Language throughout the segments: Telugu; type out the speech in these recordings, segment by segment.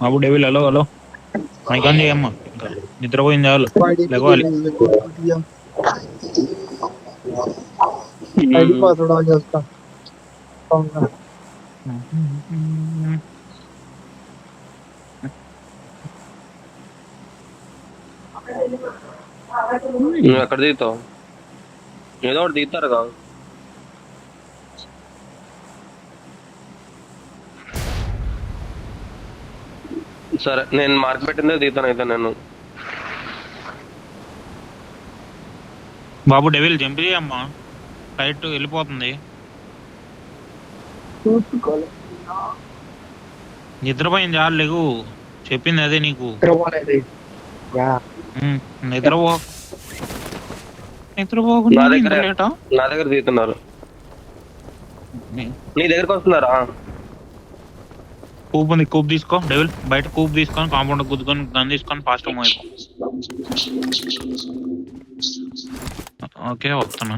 Babu devil hello hello mike on చేయమ్మా ఇంకా నిద్రపోయింది చాలు ఐడి లేవాలి पासवर्ड आ गया उसका कौन सा నువ్వు ఎక్కడ దిగుతావు? ఏదో ఒకటి దిగుతారు కాదు. సరే నేను మార్క్ పెట్టిందే దిగుతాను అయితే నేను. బాబు డెవిల్ జంప్ చేయమ్మా ఫ్లైట్ వెళ్ళిపోతుంది నిద్రపోయింది చాలు లేవు చెప్పింది అదే నీకు నిద్రపో నా నిద్రపోకుండా ఇంత దగ్గర లేటా నా దగ్గర దిగుతున్నారు. నీ దగ్గరకు వస్తున్నారా? కూప్ ఉంది కూప్ తీసుకో డెవిల్ బయట కూప్ తీసుకొని కాంపౌండ్ గుద్దుకొని గన్ తీసుకొని ఫాస్ట్ మూవ్ అయిపో ఓకే వస్తున్నా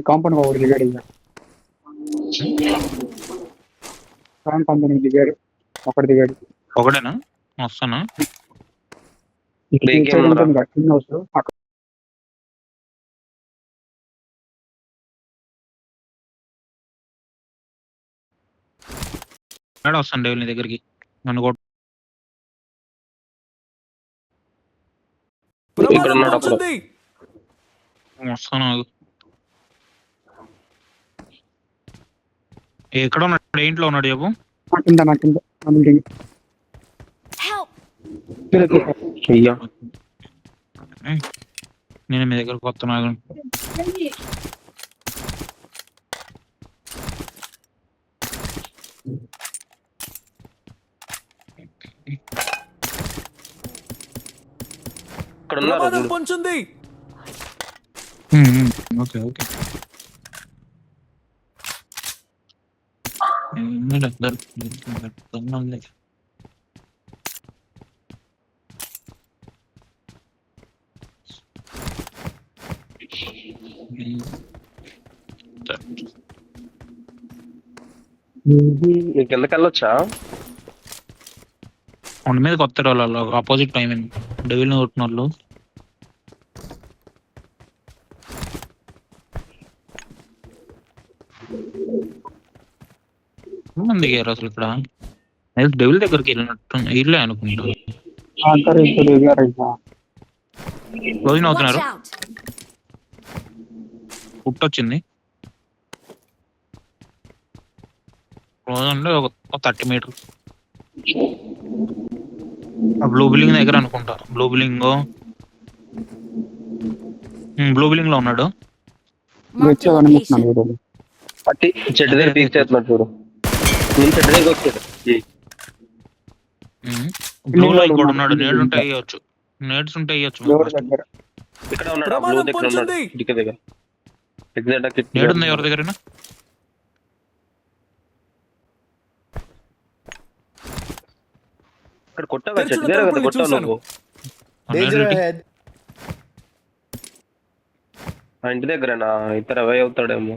కాంపౌండ్ ఒకటి దిగాడు ఇక కాంపౌండ్ దిగాడు ఒకటి దిగాడు ఒకడేనా వస్తానా వస్తాను డెవిల్ నీ దగ్గరికి నన్ను ఇక్కడ ఉన్నాడు అప్పుడు. వస్తాను ఎక్కడ ఉన్నాడు ఇంట్లో ఉన్నాడు చెప్పు అయ్యా నేను మీ దగ్గరకు వస్తున్నా ఇక్కడ ఉన్నారు. ఓకే ఓకే నీకు కిందకి వెళ్ళొచ్చా? కొండ మీద కొత్త వాళ్ళు ఆపోజిట్ టైం డెవిల్ కొట్టిన వాళ్ళు మంది దిగారు అసలు ఇక్కడ డెవిల్ దగ్గరికి వెళ్ళినట్టు ఇల్లే అనుకుంటా క్లోజింగ్ అవుతున్నారు పుట్టొచ్చింది క్లోజ్ అంటే ఒక 30 మీటర్ బ్లూ బిల్డింగ్ దగ్గర అనుకుంటా బ్లూ బిల్డింగ్ లో ఉన్నాడు చెట్టు దగ్గర తీసేస్తున్నాడు చూడు. నేను చెట్టు దగ్గర వచ్చాడు. బ్లూ లో ఇంకోటి ఉన్నాడు నేడు ఉంటే అయ్యొచ్చు నేడ్స్ ఉంటే అయ్యొచ్చు ఇక్కడ ఉన్నాడు బ్లూ దగ్గర ఉన్నాడు కిటికీ దగ్గర. నేడు ఉంది ఎవరి దగ్గర ఇక్కడ కొట్టావు చెట్టు దగ్గర కదా కొట్టావు నువ్వు. ఆ ఇంటి దగ్గరేనా? ఇతర అవే అవుతాడేమో.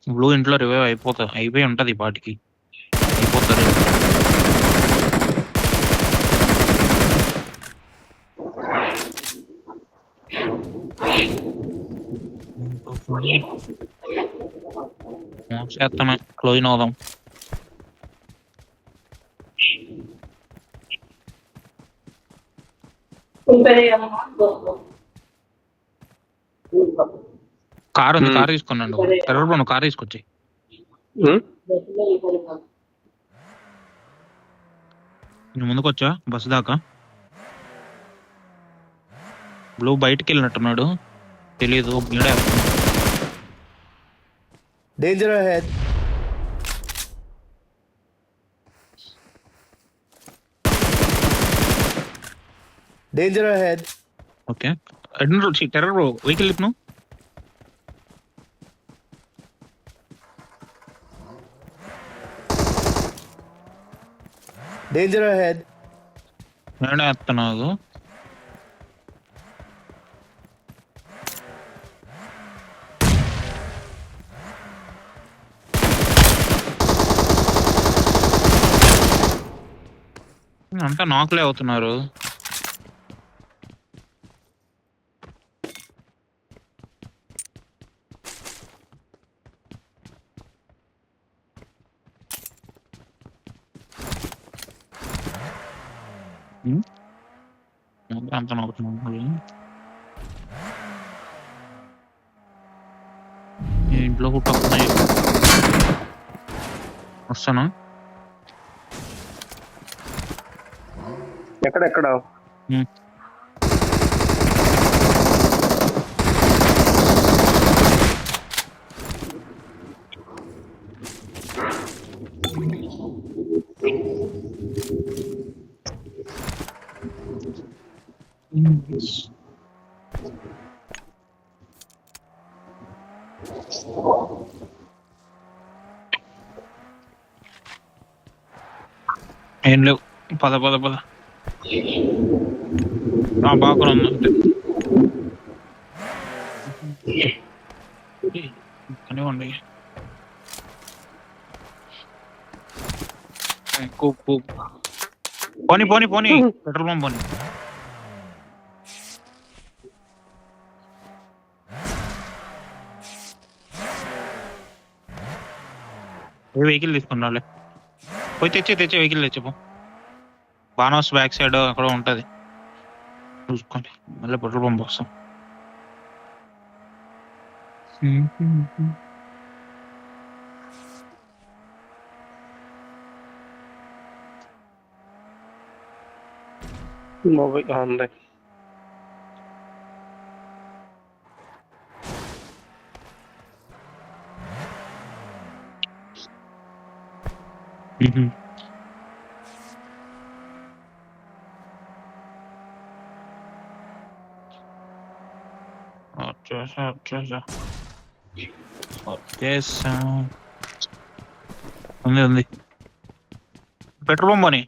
బ్లూ ఇంట్లో రివైవ్ అయిపోయి ఉంటది ఈ పాటికి అయిపోతారు చేస్తామే క్లోజింగ్ అవుదాం కారు ఉంది కారు తీసుకున్నాను టెర్రర్ బ్రో కారు తీసుకొచ్చి నువ్వు ముందుకు వచ్చా బస్సు దాకా బ్లూ బయటికి వెళ్ళినట్టున్నాడు తెలీదు danger ahead danger ahead okay terror bro vehicle లిప్ను డేంజర్ అహెడ్ నేనే ఎత్తనాదు. అంతా నాకులే అవుతున్నారు. అంత నవ్వుతున్నారు. ఇంట్లో కుట్టకున్నాయి. వస్తానా? ఎక్కడ ఏం లేవు. పద బాగా ఉంది అంతే. కనివ్వండి. పోనీ పెట్రోల్ పంప్ పోనీ. వెహికల్ తీసుకున్నాలే. పోయి తెచ్చే వెహికల్ తెచ్చిపో. బానోస్ బ్యాక్ సైడ్ అక్కడ ఉంటది, చూసుకోండి. మళ్ళీ పెట్రోల్ పంప్ వస్తాం. ఉంది. వచ్చేసా. ఉంది పెట్రోల్ పంప్ అని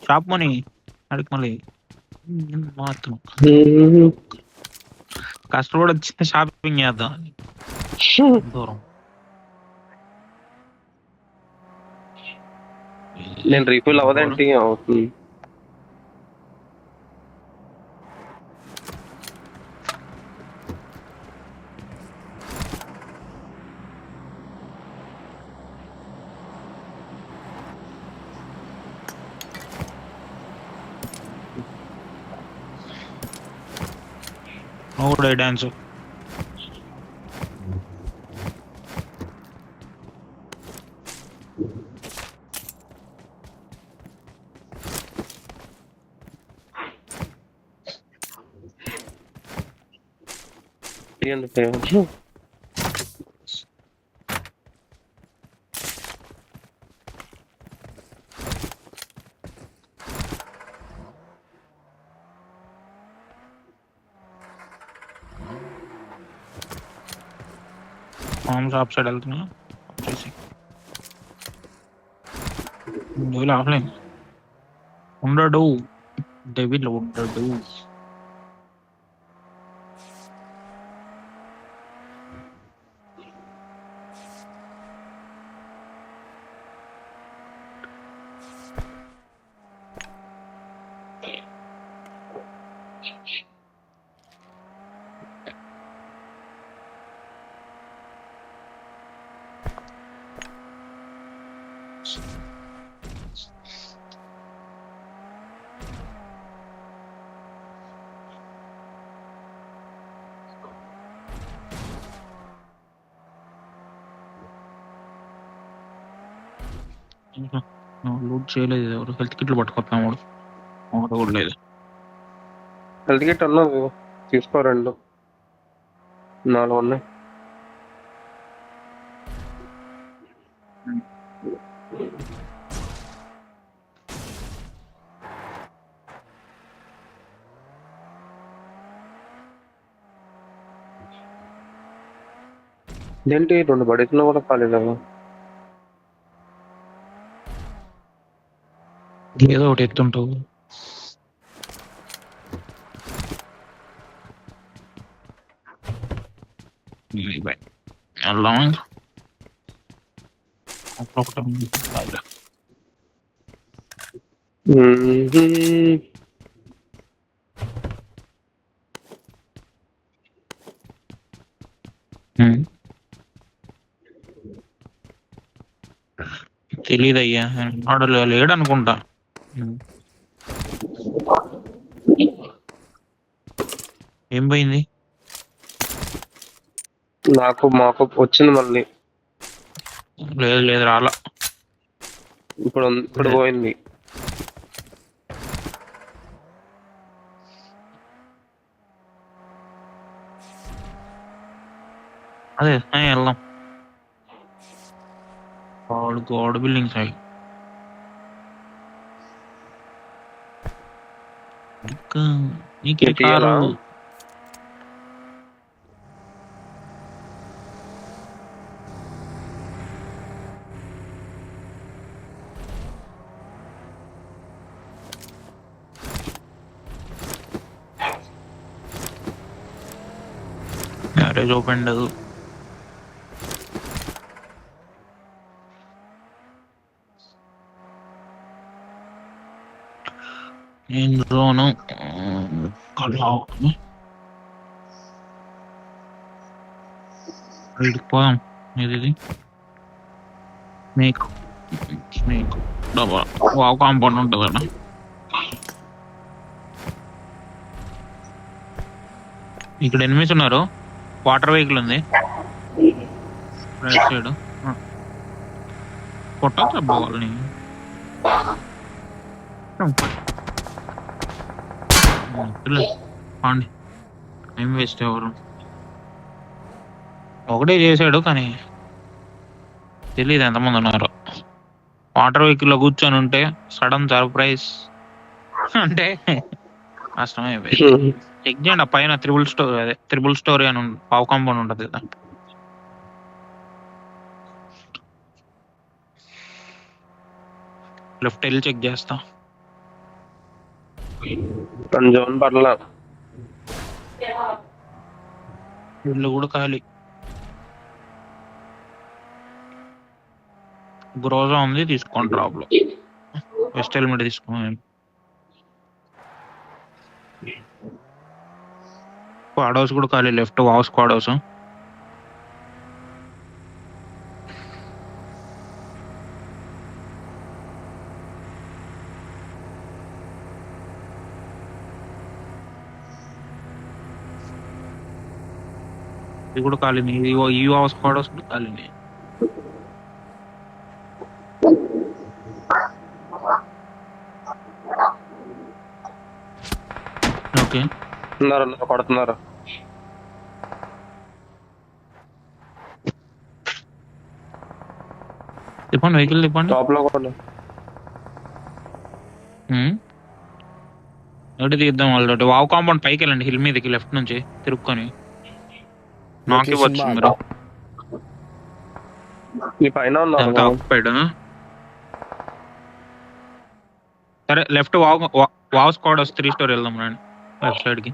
షాప్ మనీ అడిగి మళ్ళీ మాత్రం కష్టపడి వచ్చి షాపింగ్ చేద్దాం. దూరం నేను రీఫిల్ అవ్వదేంటి? అవుతుంది. కూడా డాన్స్ షాప్ సైడ్ వెళ్తున్నా. వచ్చేసి ఆఫ్లైన్ ఉండడు, డెవిల్ ఉండడు. లూట్ చేయలేదు ఎవరు. హెల్త్ కిట్లు పట్టుకొస్తాం వాడు కూడా లేదు. హెల్త్ కిట్ అన్నది తీసుకో, 2 4 ఉన్నాయి. ఇదేంటి 2 పడేసినా కూడా కాలేదు. ఏదో ఒకటి ఎత్తుంటావు. బాయ్ వెళ్దాం ఒకటి తెలీదయ్యా ఆడ లేడు అనుకుంటా. ఏం పోయింది? మాకు వచ్చింది మళ్ళీ. లేదు లేదు రాలా. ఇప్పుడు పోయింది. అదే వెళ్దాం గోడ బిల్డింగ్ సైడ్. నీకే తీయాలా? కారు గ్యారేజ్ ఓపెన్ నేను రోను పోదాం. ఇది స్నేక్ స్నేక్ డబ్బా వావ్ కాంపౌండ్ ఉంటుంది కదా. ఇక్కడ ఎనిమిస్ ఉన్నారు. వాటర్ వెహికల్ ఉంది రైట్ సైడ్. కొట్టచ్చు అబ్బా వాళ్ళని. ఏం వేస్ట్ ఎవరు ఒకటే చేశాడు కానీ తెలియదు ఎంతమంది ఉన్నారు. వాటర్ వెహికల్ లో కూర్చొని ఉంటే సడన్ సర్ప్రైజ్ అంటే కష్టమైపోయింది. చెక్ చేయండి ఆ పైన త్రిబుల్ స్టోరీ అని పావు కాంపౌండ్ ఉంటది కదా. లెఫ్ట్ వెళ్ళి చెక్ చేస్తా. జోన్ పడల ఇల్లు కూడా ఖాళీ. గ్రోజా ఉంది తీసుకోండి. డ్రాప్ లో వెస్ట్ హెల్మెట్ తీసుకోండి. స్క్వాడ్ హౌస్ కూడా ఖాళీ. Left wow squad house. ఇది కూడా ఖాళీని. ఈ వావ్ స్క్వాడ్ హౌస్ కూడా ఖాళీని. ఓకే కొడుతున్నారు. తిప్పండి వెహికల్ తిప్పండి. టాప్ లో కూడా ఒకటి తీద్దాం వాళ్ళతో. వావ్ కాంపౌండ్ పైకి వెళ్ళండి. హిల్ మీదకి లెఫ్ట్ నుంచి తిరుక్కొని నాకు ఇవ్వచ్చు మీరు. ఈ పైన ఉన్నారు. ఆక్యుపైడ్. సరే left wow squad house 3 store వెళ్దాం రండి. లెఫ్ట్ సైడ్ కి.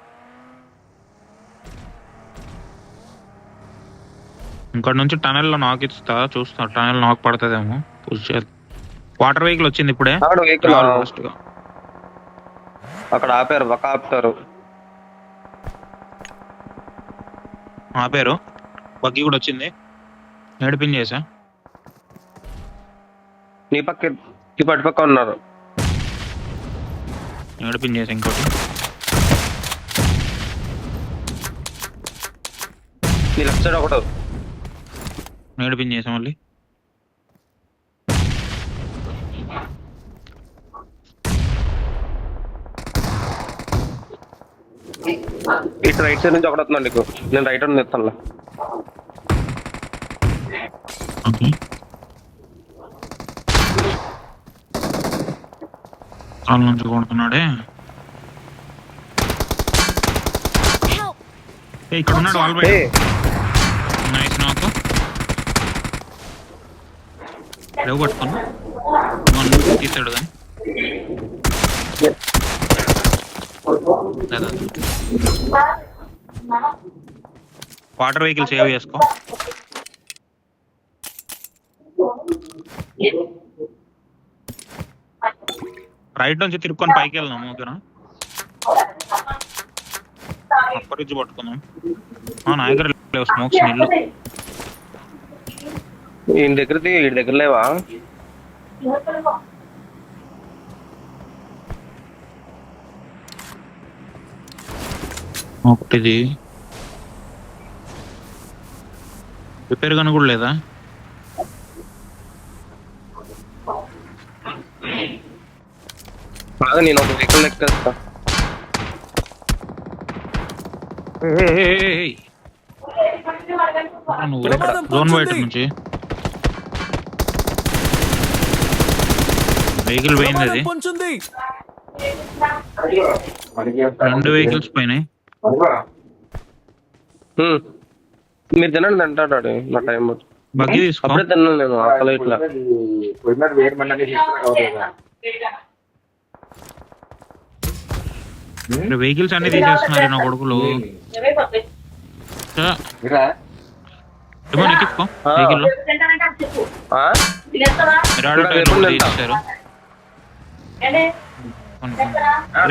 ఇక్కడ నుంచి టనల్ లో నాక్ ఇస్తా. చూస్తా టనల్ నాక్ పడుతుందేమో. వాటర్ వెహికల్ వచ్చింది ఇప్పుడే. ఫాస్ట్ గా అక్కడ ఆపారు. ఆపారు. బగ్గి కూడా వచ్చింది. ఏడిపిన్ చేసా. నీ పక్క పక్క ఉన్నారు. ఏడిపిన్ చేసా. ఇంకోటి నీ లెఫ్ట్ సైడ్ ఒకటి ఏడిపిన్ చేసా. మళ్ళీ ఇటు రైట్ సైడ్ నుంచి ఒకటి వస్తున్నాను నీకు. నేను రైట్ హ్యాండ్ ఇస్తాను. కాళ్ళ నుంచి కొడుతున్నాడే. ఇక్కడ ఉన్నాడు. వాళ్ళు నైస్. నాకు లేవు పట్టుకున్నా. తీసాడు కానీ వాటర్ వెహికల్ సేవ్ చేసుకో. రైట్ నుంచి తిరుక్కొని పైకి వెళ్దాం, ఓకేనా? అప్పర్ రిడ్జ్ పట్టుకుందాం. నా దగ్గర లేవు స్మోక్స్, నీళ్ళు. వీడి దగ్గర లేవా? ఒకటిది రిపేర్ గన్ కూడా లేదా? బాగా నేను ఒక వెహికల్ ఎక్కేస్తా. నువ్వు జోన్ బయట నుంచి వెహికల్ పోయింది. అది పొంచుంది. 2 వెహికల్స్ పోయినాయి. మీరు తినండి అంటాడు నా టైం. బగ్గి తీసుకో. అప్పుడే తిన్నాను నేను, ఆకలి ఇట్లా. వెహికల్స్ అన్ని తీసేస్తున్నారు నా కొడుకులు. ఏమో ఎక్కించుకో వెహికల్ లో. తీసేశారు.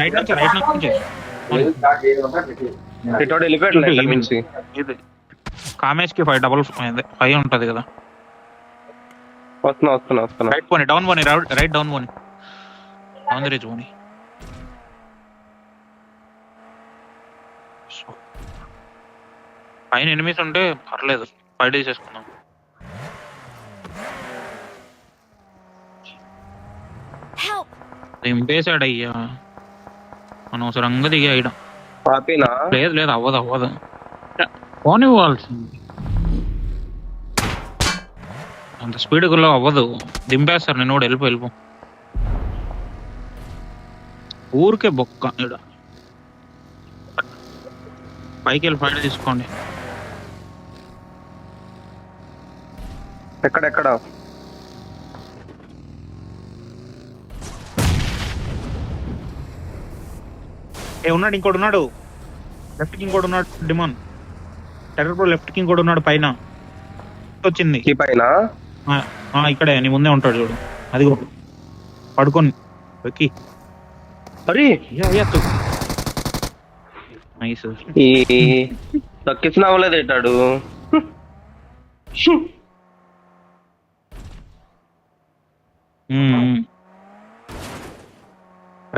రైట్ నుంచి ఇటు వెళ్ళిపోయాడు నుంచి. కామేష్ కి 555 ఉంటది కదా. వస్తున్నా. రైట్ పోనీ, డౌన్ పోనీ, రైట్ డౌన్ పోనీ, డౌన్ రేజ్ పోనీ. పైన ఎనిమిస్ ఉంటే పర్లేదు, 5 డేస్ చేసుకుందాం. దింపేశాడు అయ్యా, అనవసరంగా దిగాయడం. లేదు అవ్వదు పోనివ్వాల్సింది. అంత స్పీడ్ గుల్లో అవ్వదు, దింపేస్తారు. నేను కూడా వెళ్ళిపో. ఊరికే బొక్క. ఇక్కడ పైకి వెళ్ళి 5 తీసుకోండి. ఎక్కడ ఉన్నాడు, ఇంకోటి ఉన్నాడు లెఫ్ట్ కి, ఇంకోటి ఉన్నాడు. డిమాన్ టెర్రర్ ప్రో లెఫ్ట్ కి ఇంకోటి ఉన్నాడు. పైన వచ్చింది పైన ఇక్కడే నీ ముందే ఉంటాడు చూడు. అది పడుకొని ఎక్కి. అరే నైస్. ఈ తక్కించిన అవ్వలేదు ఎట్టాడు.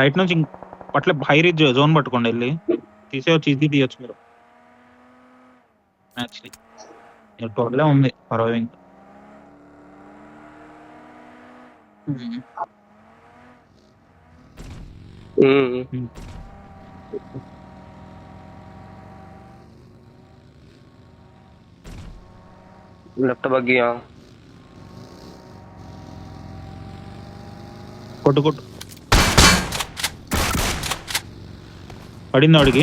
రైట్ నుంచి అట్లా హై రిజ్ జోన్ పట్టుకోండి, వెళ్ళి తీసేయచ్చు, ఈజీ తీయచ్చు మీరు. యాక్చువల్లీ టోటలే ఉంది పర్వాలేదు. లెఫ్ట్ బగ్గియా కొట్టు పడింది వాడికి.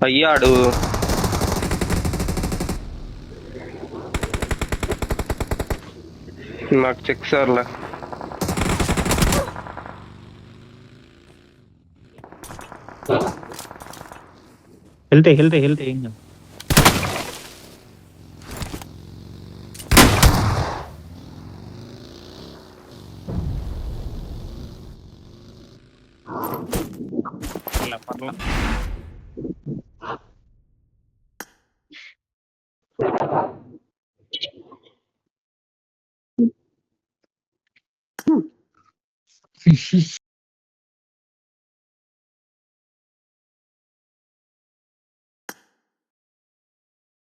అయ్యాడు. నాకు చెక్ సార్లే. వెళ్తే ఏం కాదు. పర్లా